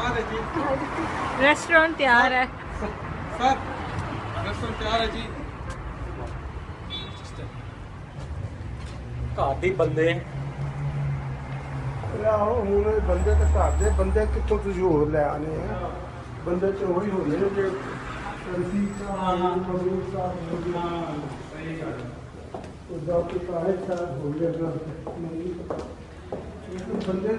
तैयार है जी। रेस्टोरेंट तैयार है सर, रेस्टोरेंट तैयार है जी। ਘਰ ਦੇ ਬੰਦੇ ਆਹੋ ਹੁਣ ਬੰਦੇ ਤਾਂ ਘਰ ਦੇ ਬੰਦੇ ਕਿੱਥੋਂ ਤੁਸੀਂ ਹੋਰ ਲੈ ਆਨੇ ਆ ਬੰਦੇ ਚ ਉਹੀ ਹੁੰਦੇ ਨੇ ਜੇ ਰਸੀਦ ਸਾਹਿਬ ਮਜ਼ਦੂਰ ਸਾਹਿਬ सही गल ਉਹ ਦਾ ਕੋਈ ਕਾਇਦ ਸਾਹਿਬ ਹੋ ਗਿਆ ਨਾ ਬੰਦੇ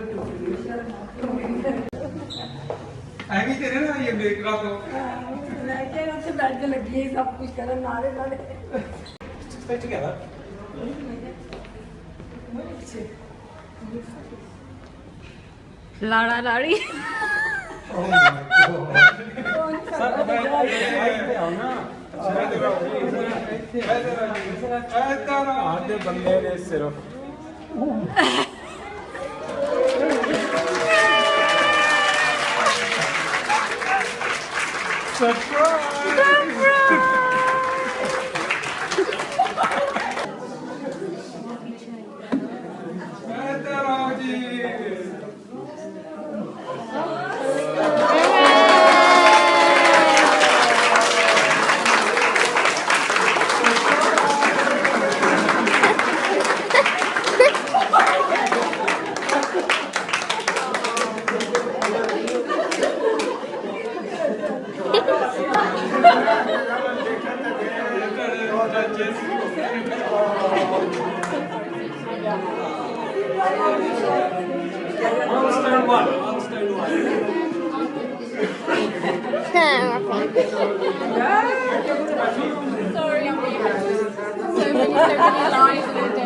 ਐਵੇਂ ਤੇਰੇ ਨਾਲ ਇਹ ਦੇਖ ਲਾ ਤੋ ਮੈਂ ਕਿਹਾ ਉੱਥੇ ਬੈਠ ਕੇ ਲੱਗੀ ਹੈ ਸਭ ਕੁਝ ਕਰਨ ਨਾਲੇ ਨਾਲੇ stay together. लाड़ा लाड़ी ਸਰ ਮੈਂ ਤੇ ਆਉਣਾ ਘਰ ਦੇ ਬੰਦੇ ਨੇ ਸਿਰਫ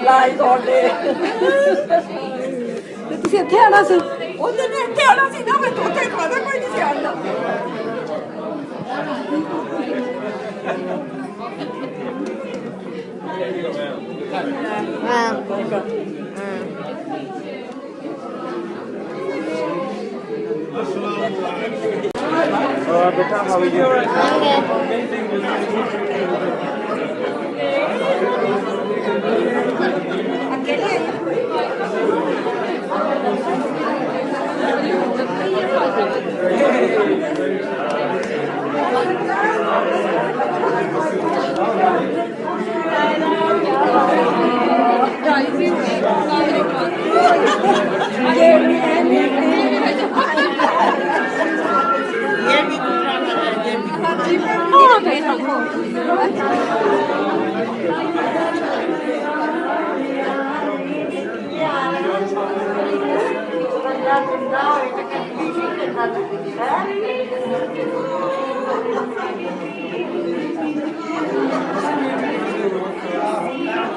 ਲਾਈਟ ਆਉਂਦੇ ਤੇ ਤੁਸੀਂ ਇੱਥੇ ਆਣਾ ਸੀ ਉਹਦੇ ਨੇ ਇੱਥੇ ਆਣਾ ਸੀ ਨਾ ਮੈਂ ਤਾਂ ਉੱਥੇ ਖਾਦਾ ਕੋਈ ਨਹੀਂ ਸੀ ਆਉਂਦਾ बेटा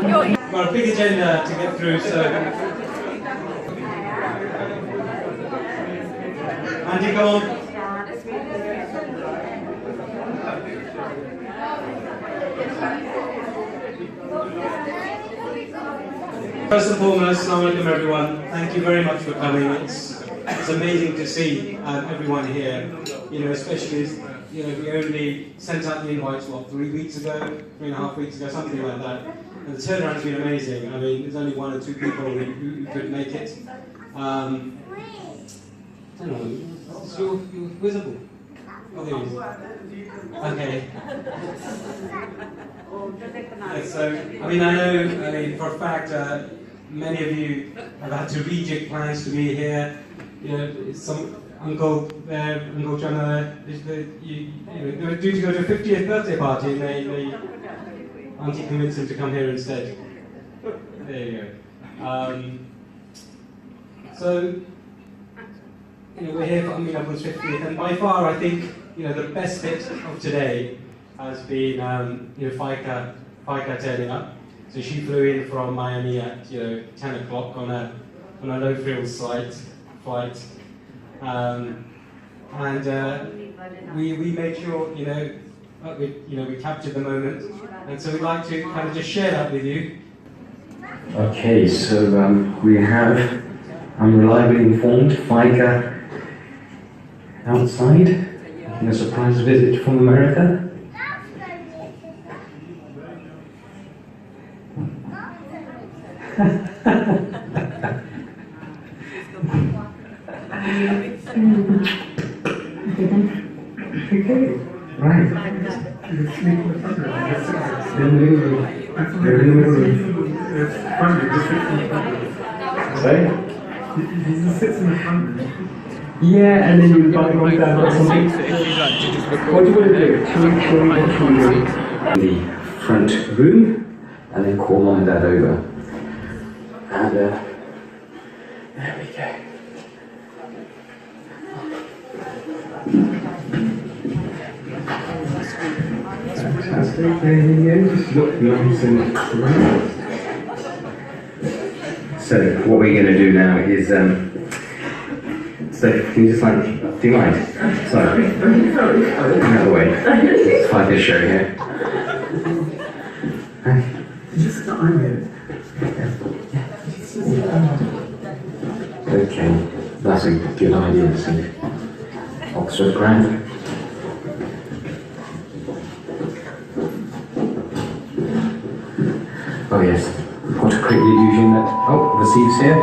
how are you? Got a big agenda to get through, so Andy, go on. First and foremost, assalamu alaikum everyone. Thank you very much for coming. It's amazing to see everyone here. You know, especially as, you know, we only sent out the invites 3 weeks ago, 3.5 weeks ago, something like that. And the turnaround has been amazing. I mean, there's only 1 or 2 people who could make it. I don't know. You're visible. Oh, there he is. Okay. Yeah, so, I mean, for a fact, many of you have had to reject plans to be here. You know, some uncle there, Uncle John there, they were due to go to a 50th birthday party, and they auntie convinced him to come here instead. There you go. So, you know, we're here for Abdul's 50th, and by far, I think, you know, the best bit of today has been, you know, Faika turning up. So she flew in from Miami at, you know, 10 o'clock on a low-frills flight. We made sure, we captured the moment, and so we'd like to kind of just share that with you. Okay, so we have, I'm reliably informed, Faika outside, making a surprise visit from America. Okay. Right. Sleep in the front room. They're in the living room. They're in the living room. It's front room. Just sits in the front room. Sorry? He just sits in the front room. Yeah, and then you invite them down or something. What do you want to do? Should we do? The front room, and then call mum and dad over. And there we go. Fantastic. There you go. Just look nice and relaxed. So what we're going to do now is so can you just like, do you mind? Sorry. Out of the way. Let's find this show here. Just not on it. Okay, that's a good idea, see. Oxford Grand. Oh yes, what a creepy illusion that... Oh, Vasiv's here.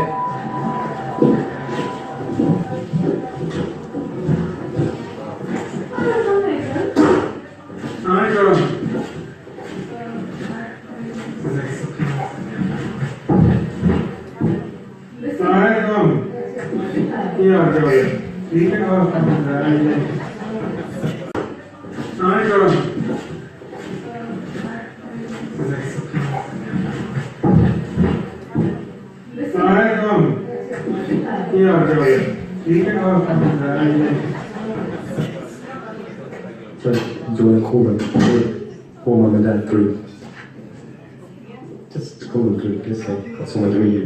So, do you want to call them? Call mum and dad through. Just call them through, just say, got someone to read you.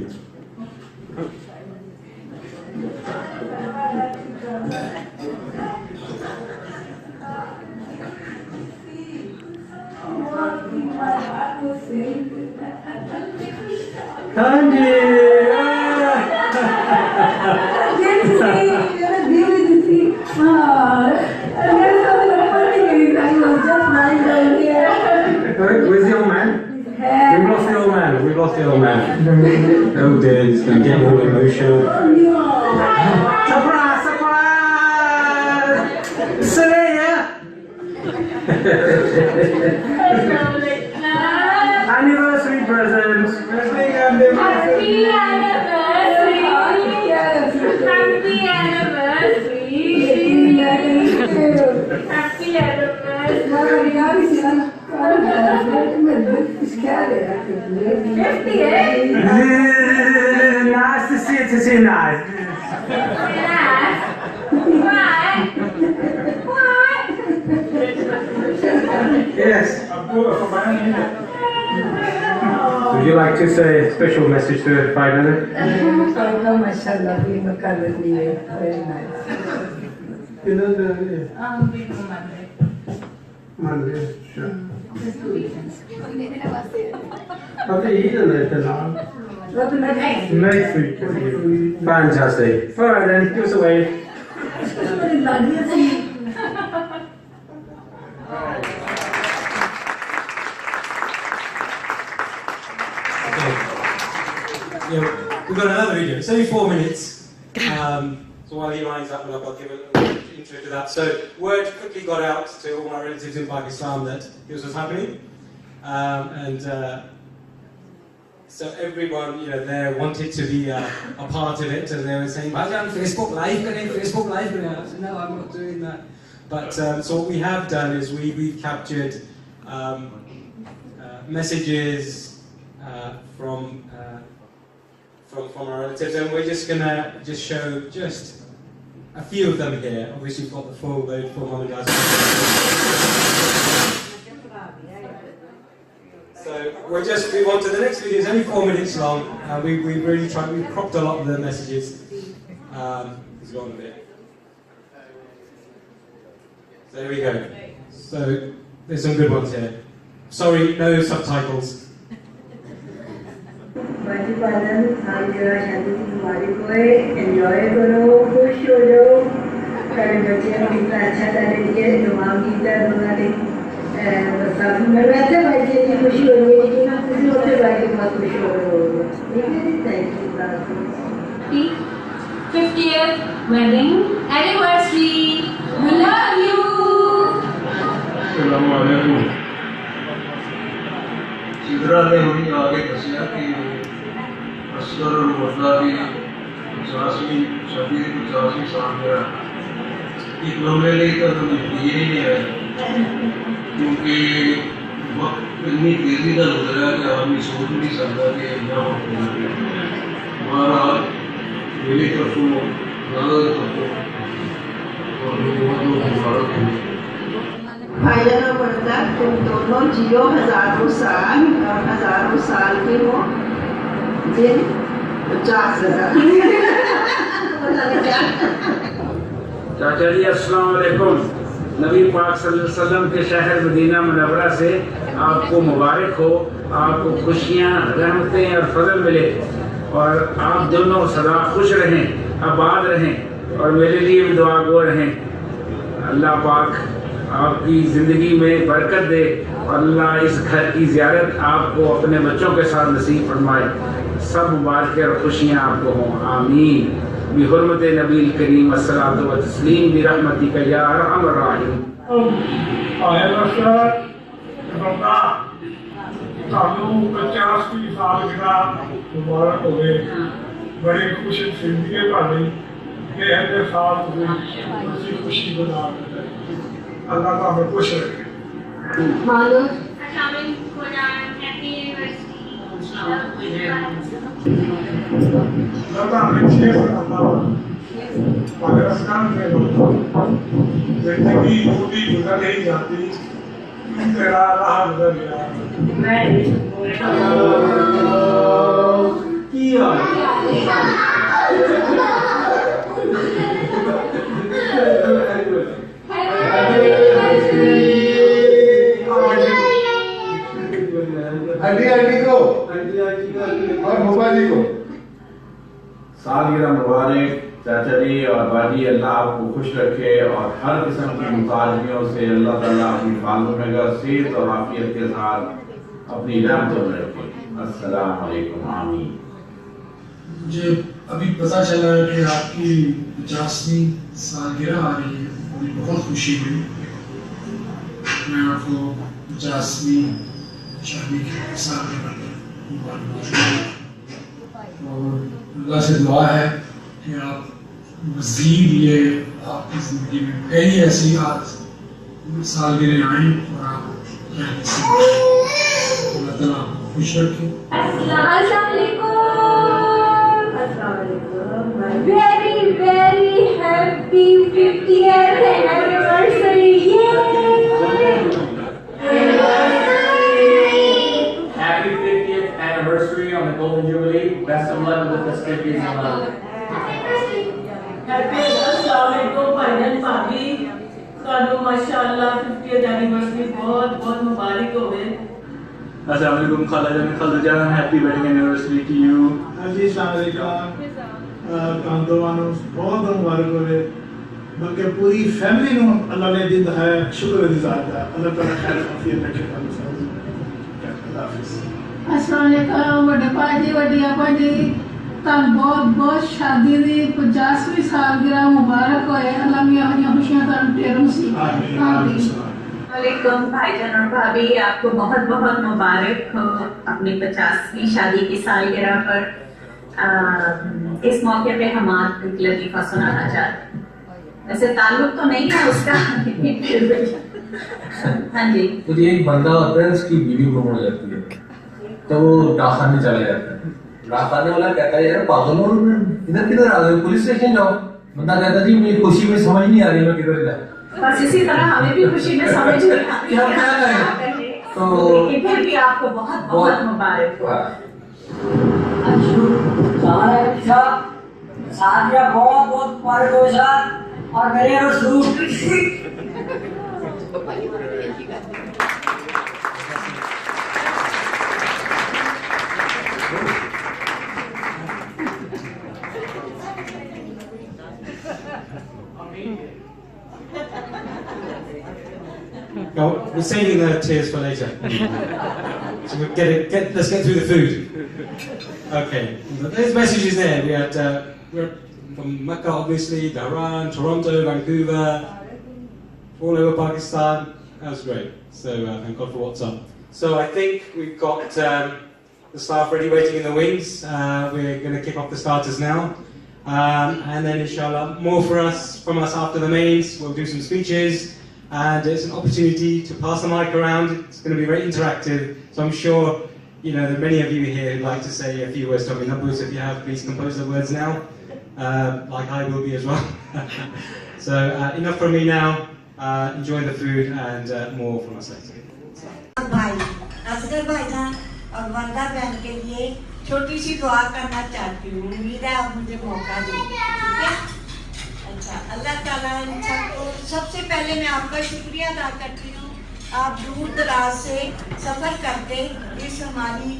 Where's the old man? We've lost the old man. We've lost the old man. Oh dear, he's going to get all emotional. Surprise! Surprise! Celia! Anniversary present! Happy anniversary! Happy anniversary! Happy anniversary! Nice to see you, to see you nice. Yes. Would you like to say a special message to Faida? Mashallah, very nice. You know Monday, sure. Okay, next week. Fantastic. Alright then, give us a wave. Yeah, we've got another video. It's only 4 minutes. So while he lines up, I'll give a little intro to that. So word quickly got out to all my relatives in Pakistan that this was happening, so everyone, there wanted to be a part of it, and they were saying, "Bhajan, Facebook Live, Facebook Live." I said, "No, I'm not doing that." But so what we have done is we've captured messages from our relatives, and we're just gonna show just a few of them here. Obviously, we've got the full load for mum and dad. So we wanted the next video is only 4 minutes long. We really tried. We cropped a lot of the messages. He's gone a bit. So there we go. So there's some good ones here. Sorry, no subtitles. enjoy करो खुश हो जाओ सारे बच्चे कितना अच्छा करेंगे तमाम गीता बनाने सब मेरे वैसे भाई की खुशी हो रही है कि ना खुशी होते भाई की बहुत खुशी हो रही है thank you 50th wedding anniversary. We love you. अस्सलामुअलैकुम सिदरा ने हुई आगे दसिया कि असगर और मुर्दा की 50वीं शादी की 50वीं सालगिरह एक लम्बे लिए तो ये ही नहीं है क्योंकि वक्त इतनी तेजी का गुजरा कि आदमी सोच नहीं सकता कि यहाँ हमारा मेरी तरफों ज़्यादा तरफों और मुबारक हो भाईजान और बरदा तुम दोनों जियो हजारों साल के हो दिन 50,000 चाचा जी अस्सलाम वालेकुम। नबी पाक सल्लल्लाहु अलैहि वसल्लम के शहर मदीना मुनव्वरा से आपको मुबारक हो, आपको खुशियाँ रहमतें और फजल मिले और आप दोनों सदा खुश रहें, आबाद रहें और मेरे लिए भी दुआ गो रहें। अल्लाह पाक आपकी ज़िंदगी में बरकत दे और अल्लाह इस घर की ज़ियारत आपको अपने बच्चों के साथ नसीब फरमाए। सब मुबारक और खुशियाँ आपको हों, आमीन। बिहुर्मत नबील करीम अस्सलातु व तस्लीम बिरहमतिका या अरहमर राहिमीन। ਤੁਹਾਨੂੰ 50ਵੀਂ ਸਾਲगिरह मुबारक होवे बड़ी खुश जिंदगी ਤੁਹਾਡੀ ਕਿ ਇਹਦੇ ਸਾਲ ਤੁਸੀਂ खुशी बना अल्लाह ਤੁਹਾਨੂੰ खुश रखे मानो लता अच्छे अल्लाह पाकिस्तान में जिंदगी पूरी गुजर नहीं जाती तेरा राह गुजर गया आंटी को और भोपा जी को सालगिरह मुबारक चाचा जी और बाजी। अल्लाह आपको खुश रखे और हर किस्म की मुताजमियों से अल्लाह ताला अपनी फालतू में सेहत और आफियत के साथ अपनी रहमतों में रखे। अस्सलाम वालेकुम, आमीन। मुझे अभी पता चला है कि आपकी 50वीं सालगिरह आ रही है, मुझे बहुत खुशी हुई। मैं आपको 50वीं शादी की सालगिरह और अल्लाह से दुआ है कि आप मज़ीद ये आपकी ज़िंदगी में कई ऐसी सालगिरह आएँ और आप अल्लाह ताला आपको खुश रखे। Very, very happy 50th anniversary! Happy 50th anniversary on the Golden Jubilee. Best of luck with the festivities in love. Happy Assalamualaikum भाईजान भाभी, ਤੁਹਾਨੂੰ माशाअल्लाह 50th anniversary बहुत बहुत मुबारक होवे। अस्सलाम वालेकुम खाला जान, खाला जान, happy wedding anniversary to you. जी अस्सलाम वालेकुम, कांतोवानो बहुत मुबारक होवे, बल्कि पूरी फैमिली नु अल्लाह ने दिन है शुक्र गुजार दा। अल्लाह ताला खैर आफियत रखे हम सब। अल्लाह हाफिज। अस्सलाम वालेकुम वड्डे भाजी वड्डी आपा जी, ਤੁਹਾਨੂੰ ਬਹੁਤ ਬਹੁਤ ਸ਼ਾਦੀ ਦੀ 50ਵੀਂ सालगिरह मुबारक होए। अल्लाह मियां हरियां खुशियां ਤੁਹਾਨੂੰ ढेर नसीब आमीन। वालेकुम भाईजान और भाभी, आपको बहुत बहुत मुबारक हो अपनी 50वीं शादी की सालगिरह पर। इस मौके पे हम आपको एक लतीफ़ा सुनाना चाहते हैं। वैसे ताल्लुक तो नहीं है उसका हाँ जी। तो ये एक बंदा होता है, उसकी बीवी गुम हो जाती है, तो वो डाकखाने चला जाता है। डाकखाने वाला कहता है यार पागल हो, इधर किधर आ गए, पुलिस स्टेशन जाओ। बंदा कहता है जी मेरी खुशी में समझ नहीं आ रही मैं किधर जाऊँ। बस इसी तरह हमें भी खुशी में समझ नहीं आती है, तो फिर भी आपको बहुत बहुत मुबारक हो। सालगिरह बहुत बहुत मुबारक हो सर, और मेरे रसूल No, we're saving the tears for later. So we'll let's get through the food. Okay, there's messages there. We're from Mecca, obviously, Dhahran, Toronto, Vancouver, all over Pakistan. That was great. So thank God for WhatsApp. So I think we've got the staff ready waiting in the wings. We're going to kick off the starters now. And then inshallah, more from us after the mains. We'll do some speeches. And it's an opportunity to pass the mic around. It's going to be very interactive. So I'm sure there are many of you here who'd like to say a few words to Amin Abbas. If you have, please compose the words now. Like I will be as well. So enough from me now. Enjoy the food and more from us later. भाई असगर भाई जान और वंदा बहन के लिए छोटी सी दुआ करना चाहती हूँ। उम्मीद है आप मुझे मौका देंगे। ठीक है? अच्छा, अल्लाह ताला इन सबको सबसे पहले मैं आपका शुक्रिया अदा करती हूँ। आप दूर दराज से सफर करके इस हमारी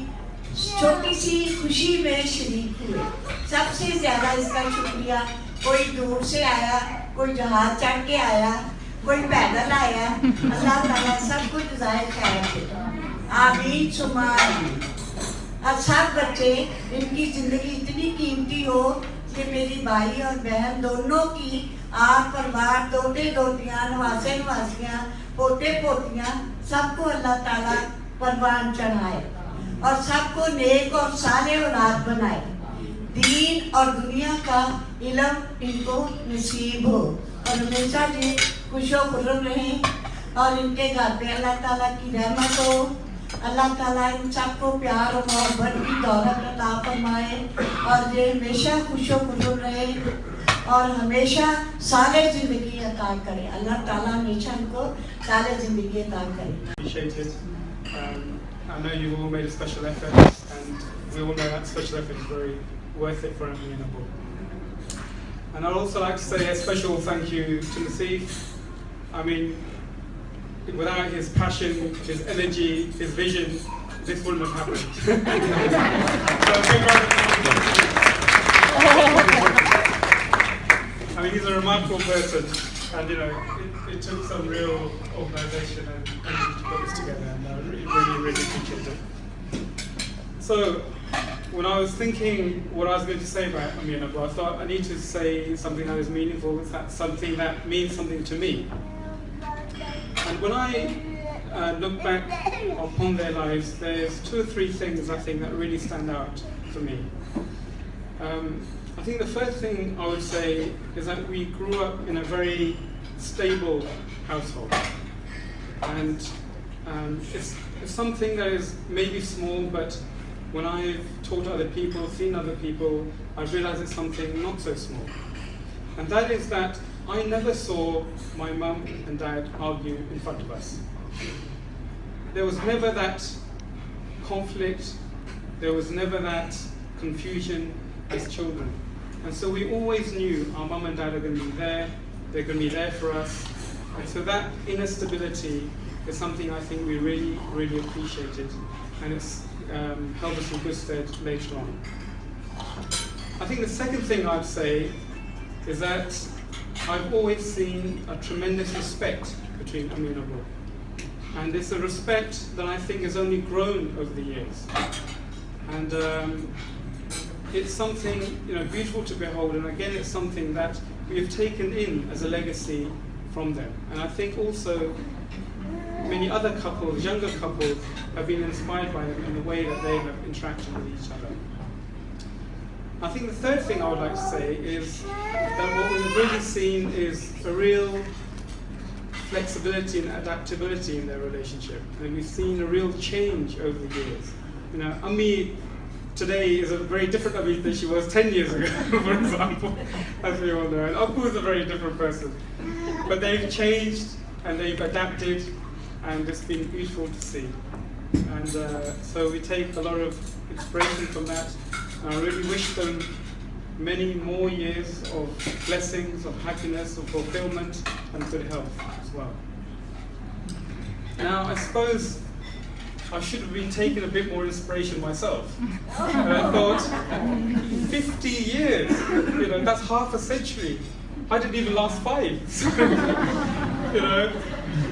छोटी सी खुशी में शरीक हुए। सबसे ज्यादा इसका शुक्रिया कोई दूर से आया, कोई जहाज चढ़ के आया, कोई पैदल आया। अल्लाह ताला सब कुछ जाहिर करे। आमीन सुमा आमीन। और सब बच्चे इनकी जिंदगी इतनी कीमती हो कि मेरी भाई और बहन दोनों की आप परिवार दोते दोतियां नवासे नवासियां पोते पोतियां सबको अल्लाह ताला परवान चढ़ाए और सबको नेक और साले औलाद बनाए। दीन और दुनिया का इल्म इनको नसीब हो और हमेशा ये खुशो खुर्रम रहें और इनके घर पे अल्लाह ताला की रहमत हो। अल्लाह ताला इन सबको प्यार और मोहब्बत की दौलत अता फरमाए और ये हमेशा खुशो खुर्रम रहे और हमेशा साले जिंदगी अता करे। अल्लाह ताला हमेशा इनको साले जिंदगी अता करे। Appreciated. I know you've all made a special effort, and we all know that special effort is very worth it for Amin Abbas. And I'd also like to say a special thank you to Naseef. I mean, without his passion, his energy, his vision, this wouldn't have happened. So big round of applause. I mean, he's a remarkable person, and it took some real organisation and energy to put this together, and I really appreciate it. So, when I was thinking what I was going to say about Amin Abbas, I thought I need to say something that is meaningful, something that means something to me. And when I look back upon their lives, there's 2 or 3 things I think that really stand out for me. I think the first thing I would say is that we grew up in a very stable household. And it's something that is maybe small, but when I've talked to other people, seen other people, I've realized it's something not so small. And that is that I never saw my mum and dad argue in front of us. There was never that conflict, there was never that confusion as children. And so we always knew our mum and dad are going to be there, they're going to be there for us. And so that inner stability is something I think we really appreciated, and it's held us in good stead later on. I think the second thing I'd say is that I've always seen a tremendous respect between Amin Abbas. And it's a respect that I think has only grown over the years. And it's something beautiful to behold, and again it's something that we have taken in as a legacy from them. And I think also many other couples, younger couples, have been inspired by them in the way that they have interacted with each other. I think the third thing I would like to say is that what we've really seen is a real flexibility and adaptability in their relationship. And we've seen a real change over the years. Ammi today is a very different Ammi than she was 10 years ago, for example, as we all know. And Abu is a very different person. But they've changed and they've adapted, and it's been beautiful to see. And so we take a lot of inspiration from that. And I really wish them many more years of blessings, of happiness, of fulfillment, and good health as well. Now, I suppose I should have been taking a bit more inspiration myself. And I thought, 50 years, that's half a century. I didn't even last 5.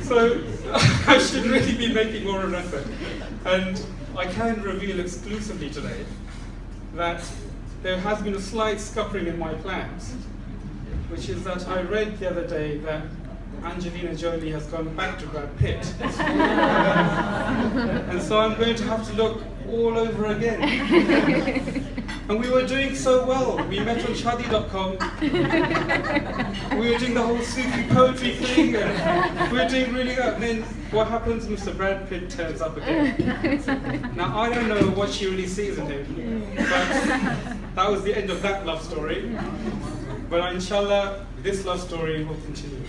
So I should really be making more of an effort. And I can reveal exclusively today that there has been a slight scuppering in my plans, which is that I read the other day that Angelina Jolie has gone back to Brad Pitt. And so I'm going to have to look all over again. And we were doing so well. We met on Shadi.com. We were doing the whole Sufi poetry thing. And we were doing really good. And then what happens? Mr. Brad Pitt turns up again. Now I don't know what she really sees in him, but that was the end of that love story. But inshallah, this love story will continue.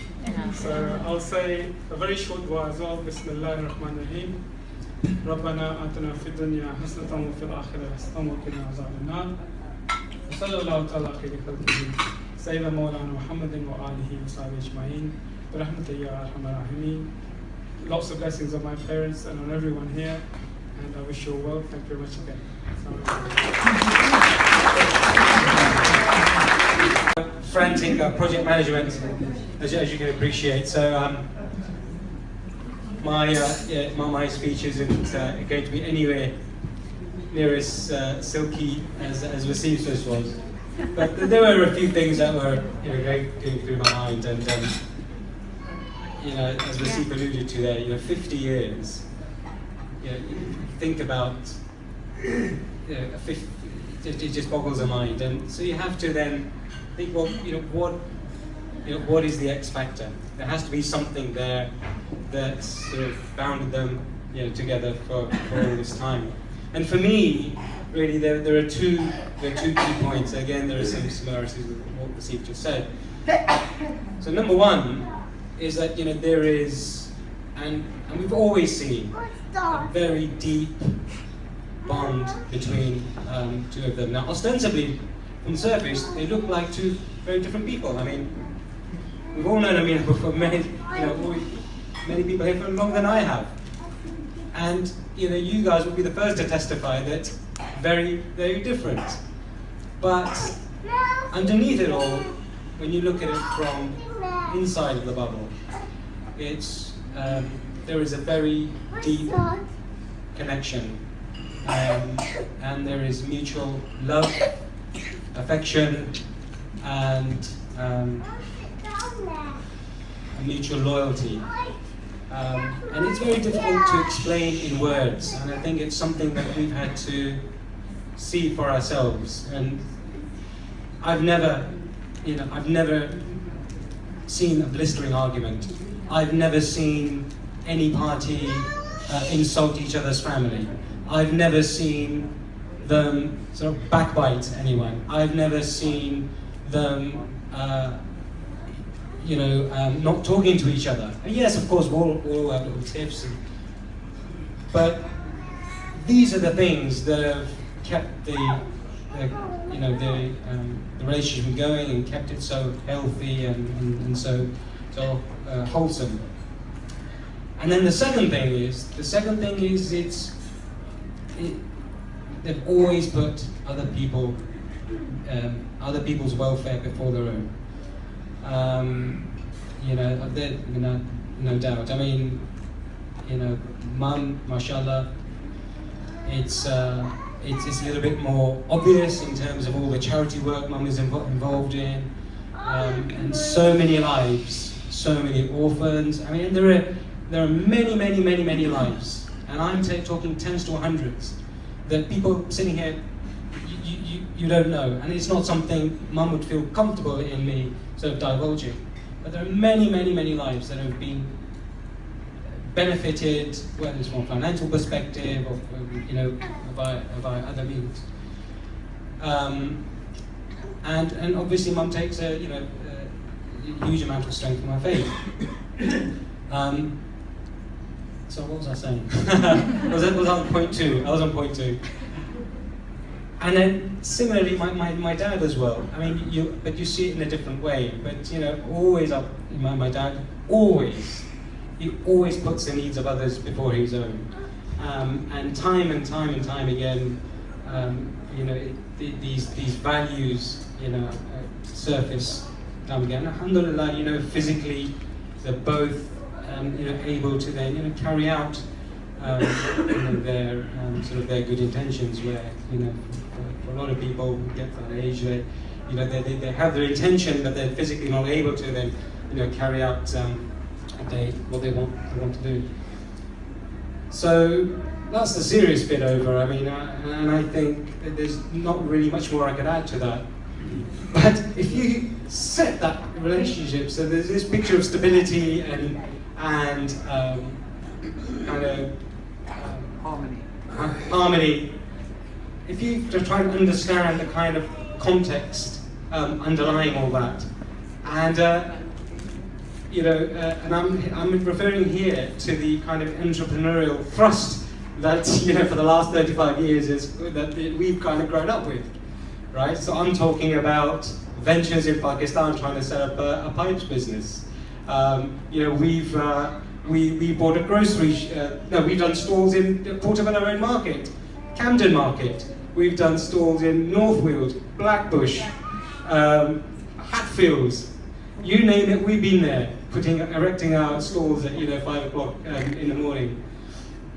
So I'll say a very short dua as well. Bismillah ar-Rahman ar-Rahim. ربنا آتنا في الدنيا حسنة وفي الآخرة حسنة وقنا عذاب النار وصلى الله تعالى على خير خلقه سيدنا مولانا محمد وآله وصحبه أجمعين برحمته يا أرحم الراحمين. Lots of blessings on my parents and on everyone here, and I wish you all well. Thank you very much again. Frantic project management, as you can appreciate. So my speech isn't going to be anywhere near as silky as Wasim's first was. But there were a few things that were going through my mind, and as Wasim alluded to there, 50 years. Think about, it just boggles the mind, and so you have to then think, well, what is the X factor? There has to be something there that sort of bounded them, together for all this time. And for me, really, there are two key points. Again, there are some similarities with what Wasim just said. So number one is that there is, and we've always seen a very deep bond between two of them. Now, ostensibly, on the surface, they look like two very different people. I mean, we've all known Amina for many people here for longer than I have. And you guys will be the first to testify that very, very different. But underneath it all, when you look at it from inside of the bubble, there is a very deep connection, and there is mutual love, affection, and a mutual loyalty. And it's very difficult to explain in words, and I think it's something that we've had to see for ourselves. And I've never seen a blistering argument. I've never seen any party insult each other's family. I've never seen them sort of backbite anyone. I've never seen them not talking to each other. And yes, of course, we'll all have little tips. But these are the things that have kept the relationship going and kept it so healthy and so wholesome. And then the second thing is they've always put other people's welfare before their own. No doubt. I mean, Mum, mashallah, it's a little bit more obvious in terms of all the charity work Mum is involved in, and so many lives, so many orphans. I mean, there are many lives, and I'm talking tens to hundreds that people sitting here you don't know, and it's not something Mum would feel comfortable in me sort of divulging. But there are many lives that have been benefited, whether it's from a financial perspective or by other means. And obviously, Mum takes a huge amount of strength from her faith. So what was I saying? was on point two. I was on point two. And then similarly, my dad as well. I mean, you see it in a different way. But always my dad always puts the needs of others before his own. And time again, these values, surface time again. Alhamdulillah, physically, they're both able to then carry out their sort of their good intentions. Where for a lot of people who get to that age, they have their intention, but they're physically not able to then carry out what they want to do. So that's the serious bit over. I mean, and I think that there's not really much more I could add to that. But if you set that relationship, so there's this picture of stability and kind of harmony. If you try to understand the kind of context underlying all that, and and I'm referring here to the kind of entrepreneurial thrust that for the last 35 years that we've kind of grown up with, right? So I'm talking about ventures in Pakistan trying to set up a pipes business. We bought a grocery. We've done stalls in Portobello Road Market, Camden Market. We've done stalls in Northfield, Blackbush, Hatfields. You name it, we've been there, erecting our stalls at 5 o'clock in the morning.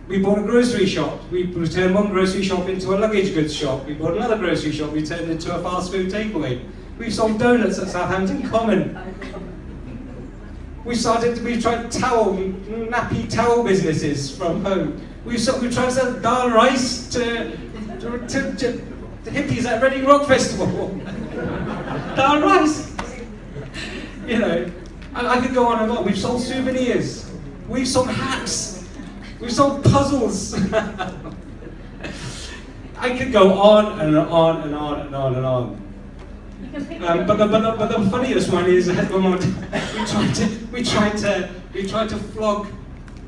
We bought a grocery shop. We turned one grocery shop into a luggage goods shop. We bought another grocery shop. We turned it into a fast food takeaway. We've sold donuts at Southampton Common. We tried nappy towel businesses from home. We've tried to sell dal rice to hippies at Reading Rock Festival. Dal rice. I could go on and on. We've sold souvenirs. We've sold hats. We've sold puzzles. I could go on and on and on and on and on. But the funniest one is we tried to flog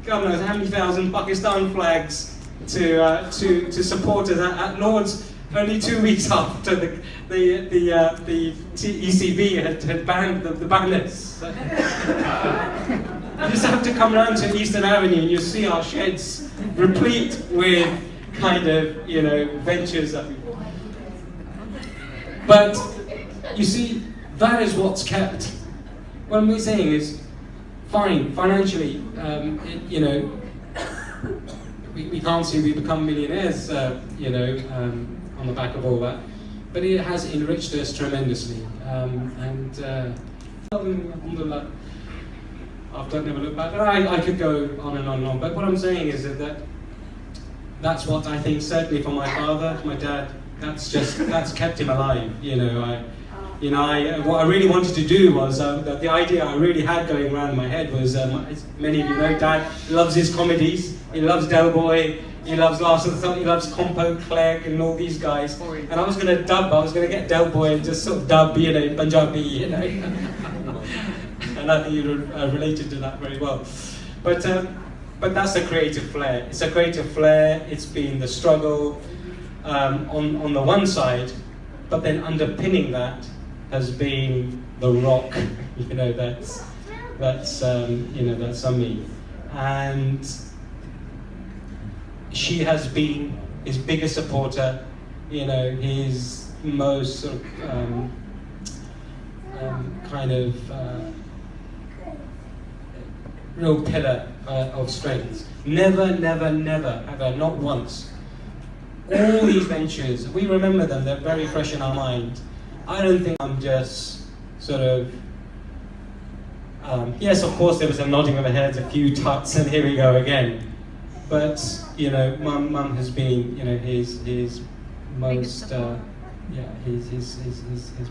God knows how many thousand Pakistan flags to supporters at Lord's only 2 weeks after the ECB had banned the banners. You just have to come round to Eastern Avenue and you'll see our sheds replete with kind of, ventures that we... But, you see, that is what's kept. What I'm saying is, fine, financially, we can't say we become millionaires, on the back of all that. But it has enriched us tremendously. Alhamdulillah, I've never looked back. I could go on and on and on. But what I'm saying is that's what I think, certainly for my father, my dad, that's kept him alive. What I really wanted to do was, the idea I really had going around in my head was, as many of you know, Dad loves his comedies. He loves Del Boy. He loves Last of the Thought. He loves Compo, Clegg, and all these guys. And I was going to get Del Boy and just sort of dub, Punjabi, And I think you related to that very well. But that's a creative flair. It's a creative flair. It's been the struggle on the one side, but then underpinning that has been the rock. That's Ami, and she has been his biggest supporter. His most sort of real pillar of strength. Never, ever, not once. All these ventures, we remember them, they're very fresh in our mind. I don't think I'm just sort of, yes, of course there was a nodding of the heads, a few tuts, and here we go again. But, Mum has been, his most, his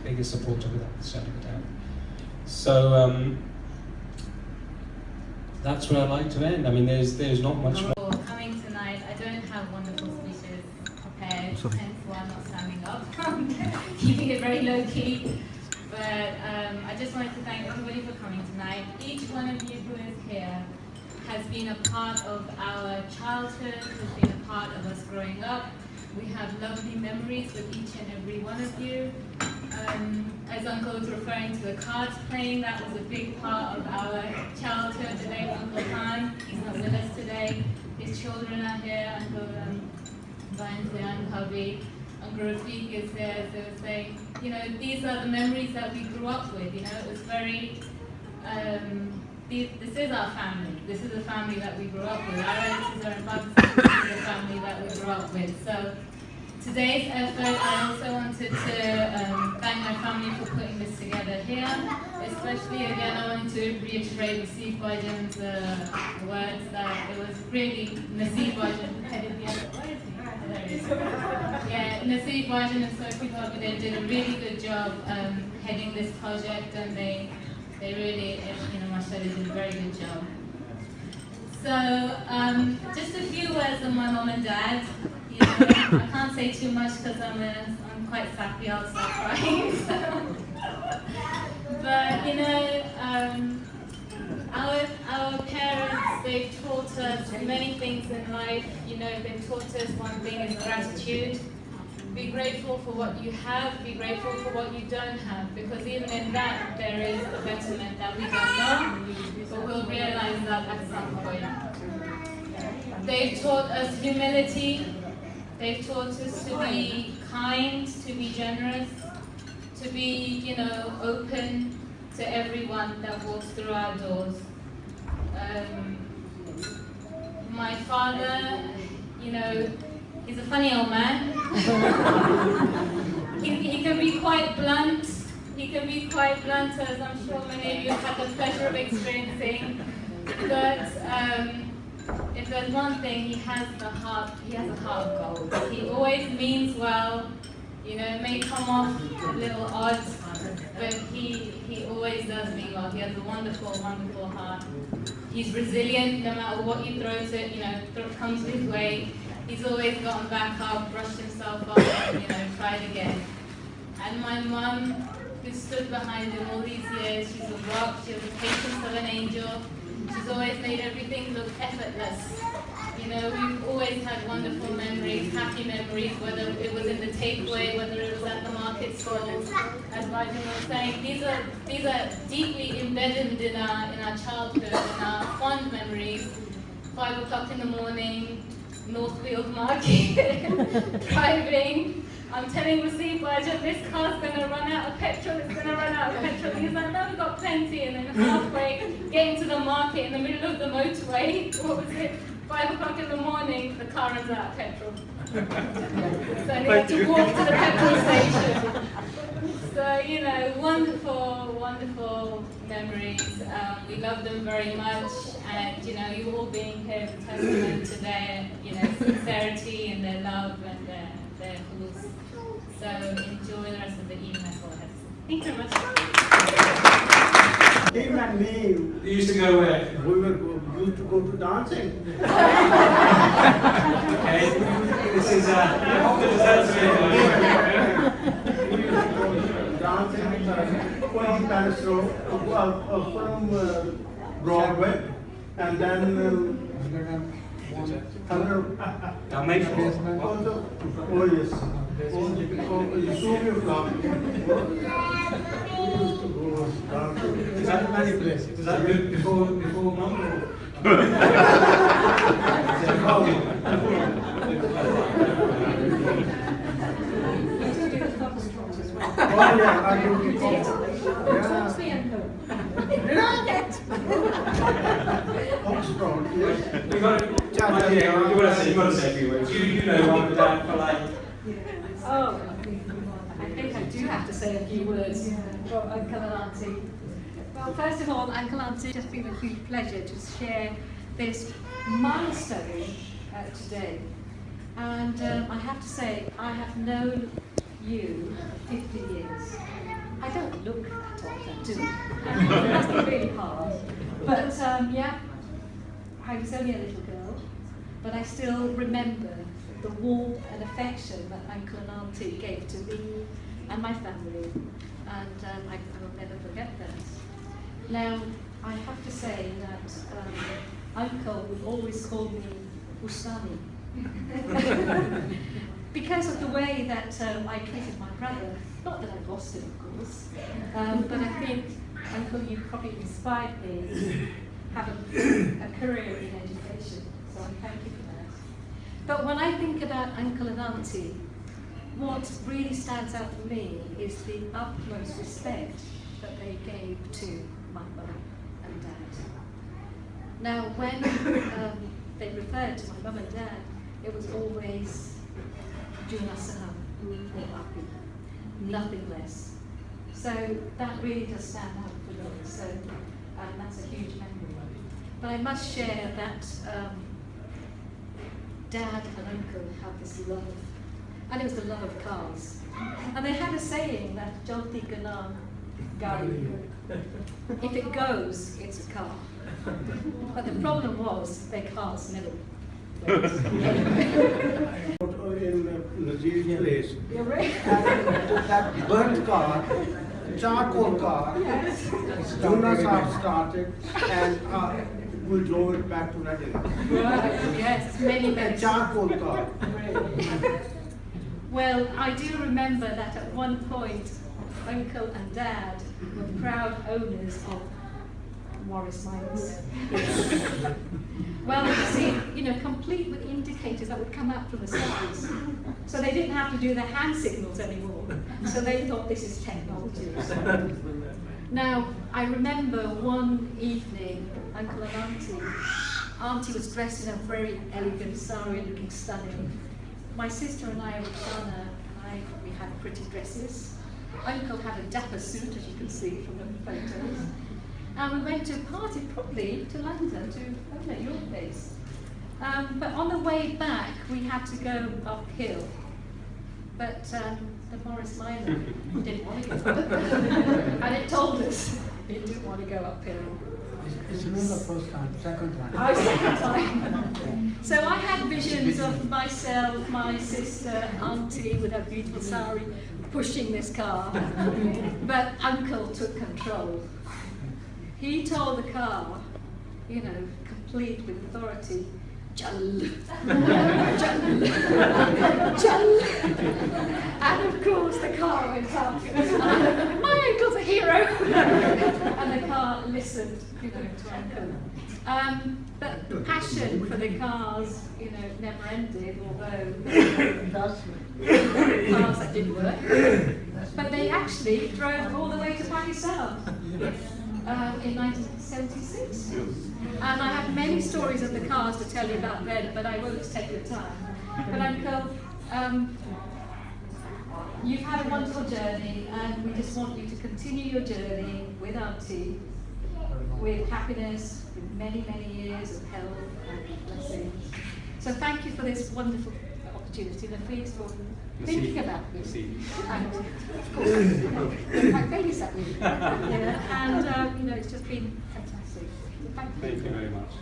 biggest supporter without a shadow of a doubt. So, that's where I'd like to end. I mean, there's not much more. For coming tonight, I don't have wonderful speeches prepared, hence why I'm not standing up, keeping it very low key. But I just wanted to thank everybody for coming tonight. Each one of you who is here has been a part of our childhood, has been a part of us growing up. We have lovely memories with each and every one of you. As Uncle was referring to the cards playing, that was a big part of our childhood. The late Uncle Khan, he's not with us today. His children are here, Uncle Banze, Uncle Habib, Uncle Rafiq is there, as they were saying. These are the memories that we grew up with. It was very, this is our family. This is the family that we grew up with. Our relatives are in Pakistan, this is the family that we grew up with. So today's effort, I also wanted to thank my family for putting this together here. Especially, again, I wanted to reiterate Nasib Bhajan's words that it was really Nasib Bhajan headed the other. Where is he? There he is. Yeah, Nasib Bhajan and Sophie Bhagan did a really good job heading this project, and they really, mashallah, did a very good job. So, just a few words on my mom and dad. I can't say too much because I'm quite sappy, I'll start crying. But our parents, they've taught us many things in life. They've taught us one thing is gratitude. Be grateful for what you have, be grateful for what you don't have, because even in that there is a betterment that we don't know, but we'll realize that at some point. They've taught us humility. They've taught us to be kind, to be generous, to be, open to everyone that walks through our doors. My father, he's a funny old man. he can be quite blunt. He can be quite blunt, as I'm sure many of you have had the pleasure of experiencing. But if there's one thing, he has a heart of gold. He always means well. It may come off a little odd, but he always does mean well. He has a wonderful, wonderful heart. He's resilient no matter what you throw to it, comes his way. He's always gotten back up, brushed himself up, and tried again. And my mum, who stood behind him all these years, she's a rock, she has the patience of an angel. She's always made everything look effortless. We've always had wonderful memories, happy memories, whether it was in the takeaway, whether it was at the market stalls. As Rajan was saying, these are deeply embedded in our childhood and our fond memories. 5 o'clock in the morning, Northfield Market, driving. I'm telling Nasib Bhajan, this car's going to run out of petrol, it's going to run out of petrol. He's like, no, we've got plenty. And then halfway, getting to the market in the middle of the motorway, what was it? 5 o'clock in the morning, the car runs out of petrol. So he had to walk to the petrol station. So, wonderful, wonderful memories. We love them very much. And, you all being here is a testament to their, sincerity and their love and their hoods. So enjoy the rest of the evening. That's all I have to say. Thank you very much. Him and me. You used to go where? We used to go to dancing. Okay, this is dancing from Palace Road, from Broadway, and then Oh yes. Is that many places? Is that before Mum? Oh yeah, I do. Foxtrot, yes. You got to say a few words. You know Mum and Dad for like. Oh, I think I do have to say a few words for Uncle and Auntie. Well, first of all, Uncle and Auntie, it's just been a huge pleasure to share this milestone today. And I have to say, I have known you 50 years. I don't look that old, do I? It must be really hard. But yeah, I was only a little girl, but I still remember the warmth and affection that Uncle and Auntie gave to me and my family, and I will never forget that. Now, I have to say that Uncle would always call me Ustani. Because of the way that I treated my brother, not that I lost him, of course, but I think, Uncle, you probably inspired me to have a career in education, so I thank you for that. But when I think about Uncle and Auntie, what really stands out for me is the utmost respect that they gave to my mum and dad. Now, when they referred to my mum and dad, it was always Juna Saham, nothing less. So that really does stand out for me. So that's a huge memory. But I must share that Dad and Uncle had this love, and it was the love of cars. And they had a saying that Jalti Ganam Gari. If it goes, it's a car. But the problem was their cars never. In Nazir's place, You're right. that burnt car, charcoal car, Juna Saab started and we drove it back to Reading. Right, yes, many A charcoal car. Well, I do remember that at one point, Uncle and Dad were proud owners of Morris Miners. Well, you see, complete with indicators that would come out from the sides. So they didn't have to do the hand signals anymore. So they thought this is technology. Now, I remember one evening, Uncle and Auntie was dressed in a very elegant sari, looking stunning. My sister and I, Roxana, we had pretty dresses. Uncle had a dapper suit, as you can see from the photos. And we went to a party, probably to London, to your place. But on the way back, we had to go uphill. But the Morris Minor didn't want to go uphill. And it told us it didn't want to go uphill. It's not the first time, second time. Oh, second time. So I had visions of myself, my sister, Auntie with her beautiful sari, pushing this car. But Uncle took control. He told the car, complete with authority, Jal, Jal, Jal. And of course the car went up. My uncle's a hero. And the car listened, to Uncle. But the passion for the cars, never ended, although cars that didn't work. But they actually drove all the way to Pakistan. In 1976. And I have many stories of the cars to tell you about then, but I won't take the time. But Uncle, you've had a wonderful journey, and we just want you to continue your journey with Auntie, with happiness, with many, many years of health and blessings. So thank you for this wonderful opportunity, Nafis, for thinking about me. And of course, I babysat you. And it's just been fantastic. So thank you. Thank you very much.